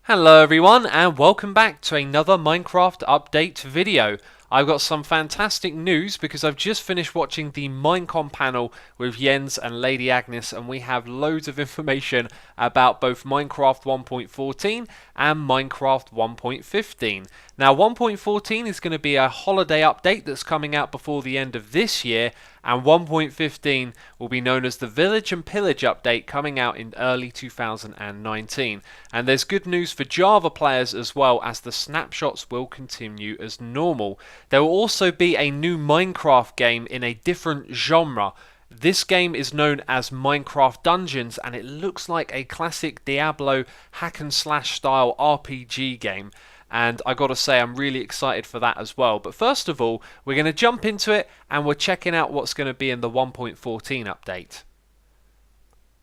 Hello everyone and welcome back to another Minecraft update video. I've got some fantastic news because I've just finished watching the Minecon panel with Jens and Lady Agnes, and we have loads of information about both Minecraft 1.14 and Minecraft 1.15. Now 1.14 is going to be a holiday update that's coming out before the end of this year, and 1.15 will be known as the Village and Pillage update coming out in early 2019. And there's good news for Java players as well, as the snapshots will continue as normal. There will also be a new Minecraft game in a different genre. This game is known as Minecraft Dungeons, and it looks like a classic Diablo hack and slash style RPG game. And I gotta say, I'm really excited for that as well. But first of all, we're going to jump into it and we're checking out what's going to be in the 1.14 update.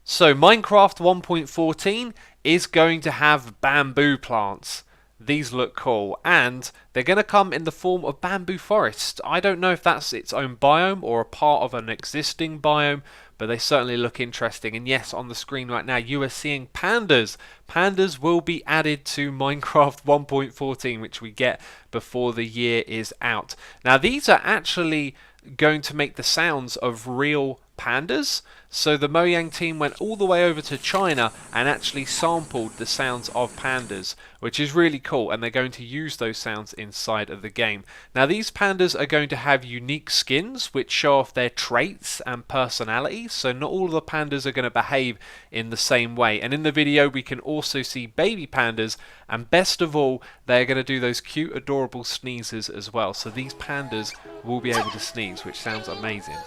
So Minecraft 1.14 is going to have bamboo plants. These look cool, and they're going to come in the form of bamboo forest. I don't know if that's its own biome or a part of an existing biome, but they certainly look interesting. And yes, on the screen right now you are seeing pandas. Pandas will be added to Minecraft 1.14, which we get before the year is out. Now these are actually going to make the sounds of real pandas. So the Mojang team went all the way over to China and actually sampled the sounds of pandas, which is really cool, and they're going to use those sounds inside of the game. Now these pandas are going to have unique skins which show off their traits and personalities, so not all of the pandas are going to behave in the same way. And in the video we can also see baby pandas, and best of all, they're going to do those cute adorable sneezes as well. So these pandas will be able to sneeze, which sounds amazing.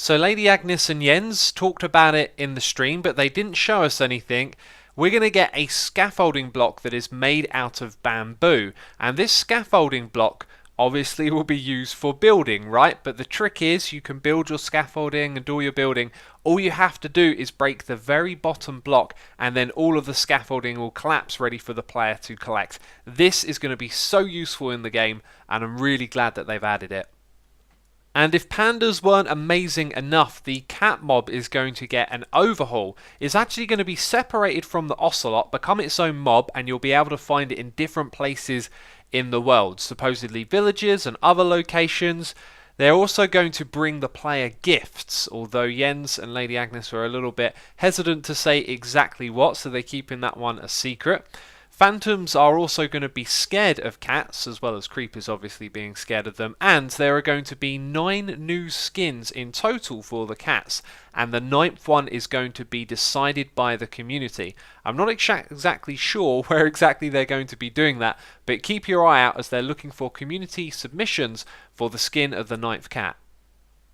So Lady Agnes and Jens talked about it in the stream, but they didn't show us anything. We're going to get a scaffolding block that is made out of bamboo, and this scaffolding block obviously will be used for building, right? But the trick is you can build your scaffolding and do your building. All you have to do is break the very bottom block, and then all of the scaffolding will collapse ready for the player to collect. This is going to be so useful in the game, and I'm really glad that they've added it. And if pandas weren't amazing enough, the cat mob is going to get an overhaul. It's actually going to be separated from the ocelot, become its own mob, and you'll be able to find it in different places in the world, supposedly villages and other locations. They're also going to bring the player gifts, although Jens and Lady Agnes were a little bit hesitant to say exactly what, so they're keeping that one a secret. Phantoms are also going to be scared of cats, as well as creepers obviously being scared of them, and there are going to be 9 new skins in total for the cats, and the 9th one is going to be decided by the community. I'm not exactly sure where exactly they're going to be doing that, but keep your eye out as they're looking for community submissions for the skin of the 9th cat.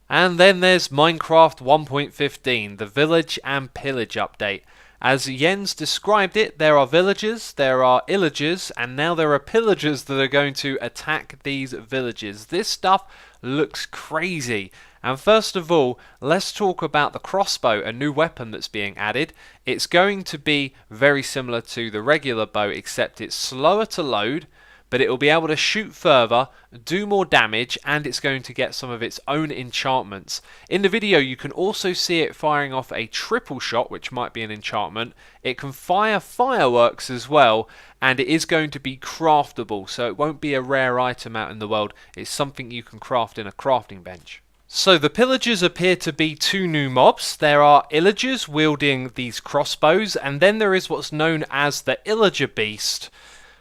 And then there's Minecraft 1.15, the Village and Pillage update. As Jens described it, there are villagers, there are illagers, and now there are pillagers that are going to attack these villages. This stuff looks crazy. And first of all, let's talk about the crossbow, a new weapon that's being added. It's going to be very similar to the regular bow, except it's slower to load, but it will be able to shoot further, do more damage, and it's going to get some of its own enchantments. In the video you can also see it firing off a triple shot, which might be an enchantment. It can fire fireworks as well, and it is going to be craftable, so it won't be a rare item out in the world. It's something you can craft in a crafting bench. So the pillagers appear to be 2 new mobs. There are illagers wielding these crossbows, and then there is what's known as the illager beast,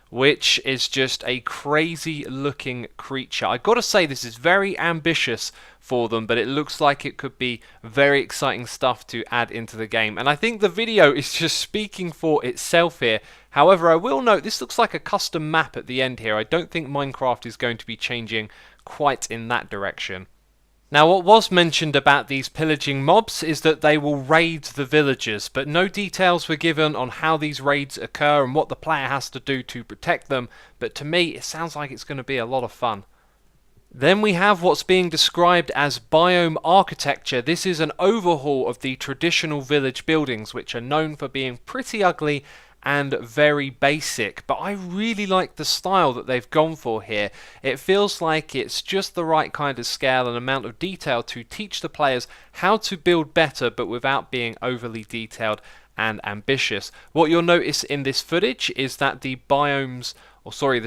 which is just a crazy looking creature. I gotta say, this is very ambitious for them, but it looks like it could be very exciting stuff to add into the game. And I think the video is just speaking for itself here. However, I will note this looks like a custom map at the end here. I don't think Minecraft is going to be changing quite in that direction. Now, what was mentioned about these pillaging mobs is that they will raid the villagers, but no details were given on how these raids occur and what the player has to do to protect them, but to me it sounds like it's going to be a lot of fun. Then we have what's being described as biome architecture. This is an overhaul of the traditional village buildings, which are known for being pretty ugly and very basic, but I really like the style that they've gone for here. It feels like it's just the right kind of scale and amount of detail to teach the players how to build better, but without being overly detailed and ambitious. What you'll notice in this footage is that the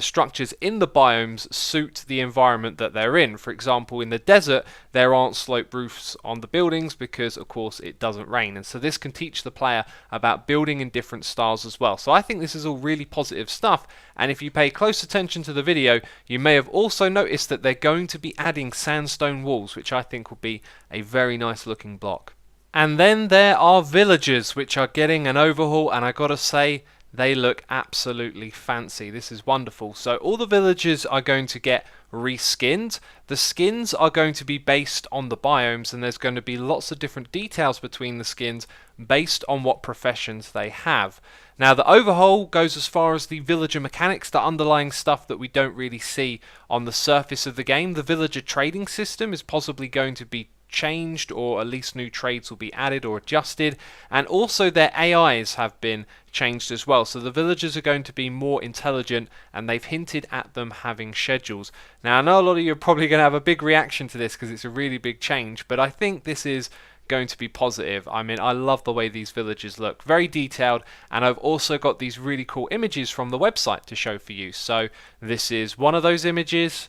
structures in the biomes suit the environment that they're in. For example, in the desert, there aren't sloped roofs on the buildings because, of course, it doesn't rain. And so this can teach the player about building in different styles as well. So I think this is all really positive stuff. And if you pay close attention to the video, you may have also noticed that they're going to be adding sandstone walls, which I think will be a very nice looking block. And then there are villagers, which are getting an overhaul, and I gotta say, they look absolutely fancy. This is wonderful. So all the villagers are going to get reskinned. The skins are going to be based on the biomes, and there's going to be lots of different details between the skins based on what professions they have. Now the overhaul goes as far as the villager mechanics, the underlying stuff that we don't really see on the surface of the game. The villager trading system is possibly going to be changed, or at least new trades will be added or adjusted, and also their AIs have been changed as well. So the villagers are going to be more intelligent, and they've hinted at them having schedules. Now I know a lot of you are probably going to have a big reaction to this because it's a really big change, but I think this is going to be positive. I mean, I love the way these villagers look, very detailed, and I've also got these really cool images from the website to show for you. So this is one of those images,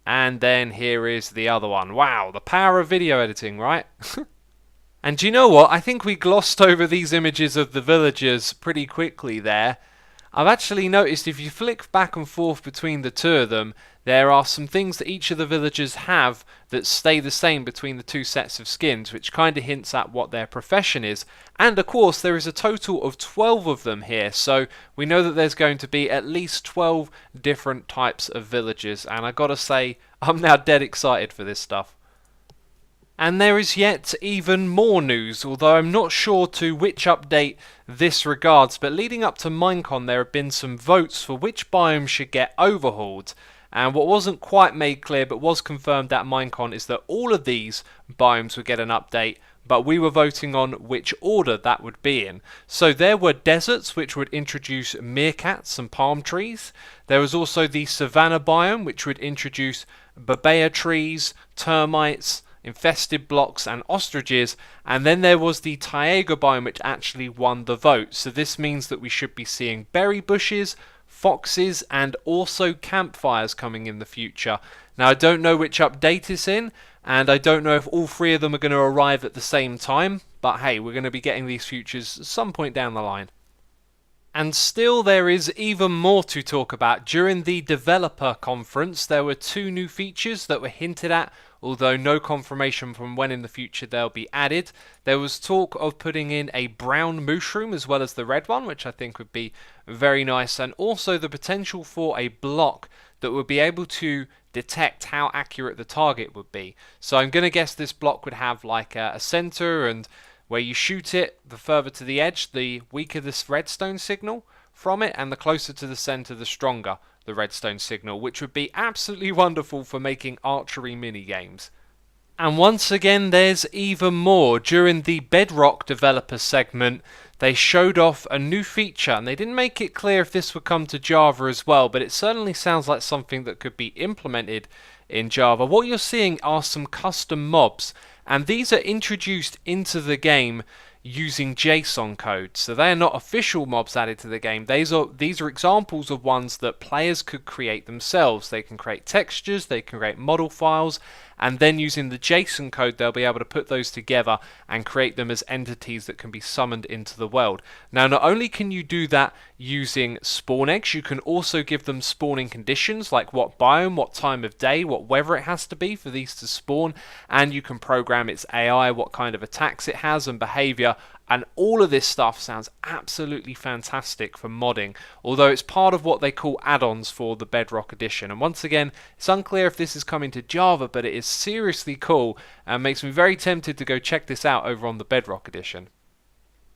and then here is the other one. Wow, the power of video editing, right? And do you know what? I think we glossed over these images of the villagers pretty quickly there. I've actually noticed if you flick back and forth between the two of them, there are some things that each of the villagers have that stay the same between the two sets of skins, which kind of hints at what their profession is. And of course there is a total of 12 of them here, so we know that there's going to be at least 12 different types of villagers, and I gotta say, I'm now dead excited for this stuff. And there is yet even more news, although I'm not sure to which update this regards, but leading up to Minecon there have been some votes for which biomes should get overhauled. And what wasn't quite made clear but was confirmed at Minecon is that all of these biomes would get an update, but we were voting on which order that would be in. So there were deserts, which would introduce meerkats and palm trees. There was also the savanna biome, which would introduce babaya trees, termites, infested blocks and ostriches, and then there was the taiga biome, which actually won the vote. So this means that we should be seeing berry bushes, foxes, and also campfires coming in the future. Now I don't know which update it's in, and I don't know if all three of them are going to arrive at the same time, but hey, we're going to be getting these features at some point down the line. And still there is even more to talk about. During the developer conference there were two new features that were hinted at, although no confirmation from when in the future they'll be added. There was talk of putting in a brown mushroom as well as the red one, which I think would be very nice, and also the potential for a block that would be able to detect how accurate the target would be. So I'm going to guess this block would have like a center, and where you shoot it, the further to the edge, the weaker this redstone signal from it, and the closer to the center, the stronger the redstone signal, which would be absolutely wonderful for making archery mini games. And once again there's even more. During the Bedrock developer segment they showed off a new feature, and they didn't make it clear if this would come to Java as well, but it certainly sounds like something that could be implemented in Java. What you're seeing are some custom mobs, and these are introduced into the game using JSON code. So they are not official mobs added to the game. These are examples of ones that players could create themselves. They can create textures, they can create model files, and then using the JSON code they'll be able to put those together and create them as entities that can be summoned into the world. Now not only can you do that using spawn eggs, you can also give them spawning conditions like what biome, what time of day, what weather it has to be for these to spawn, and you can program its AI, what kind of attacks it has and behavior. And all of this stuff sounds absolutely fantastic for modding, although it's part of what they call add-ons for the Bedrock edition. And once again, it's unclear if this is coming to Java, but it is seriously cool and makes me very tempted to go check this out over on the Bedrock edition.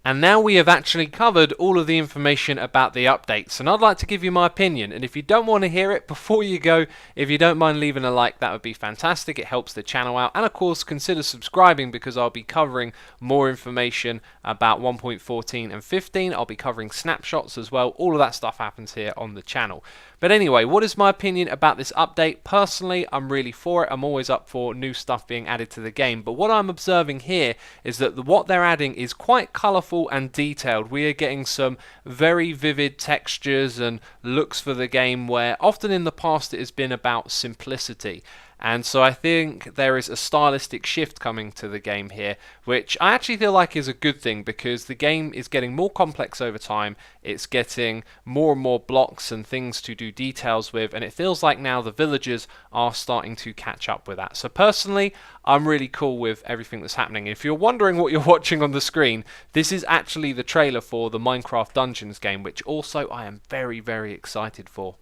And now we have actually covered all of the information about the updates, and I'd like to give you my opinion, and if you don't want to hear it before you go, if you don't mind leaving a like, that would be fantastic. It helps the channel out, and of course consider subscribing because I'll be covering more information about 1.14 and 15. I'll be covering snapshots as well. All of that stuff happens here on the channel. But anyway, what is my opinion about this update? Personally, I'm really for it. I'm always up for new stuff being added to the game, but what I'm observing here is that what they're adding is quite colourful colourful and detailed. We are getting some very vivid textures and looks for the game where often in the past it has been about simplicity. And so I think there is a stylistic shift coming to the game here, which I actually feel like is a good thing, because the game is getting more complex over time. It's getting more and more blocks and things to do details with, and it feels like now the villagers are starting to catch up with that. So personally, I'm really cool with everything that's happening. If you're wondering what you're watching on the screen, this is actually the trailer for the Minecraft Dungeons game, which also I am very, very excited for.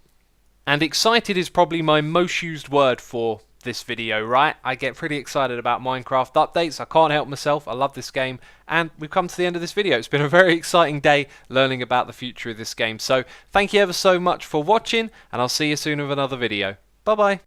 And excited is probably my most used word for this video, right? I get pretty excited about Minecraft updates. I can't help myself. I love this game. And we've come to the end of this video. It's been a very exciting day learning about the future of this game. So thank you ever so much for watching, and I'll see you soon with another video. Bye bye.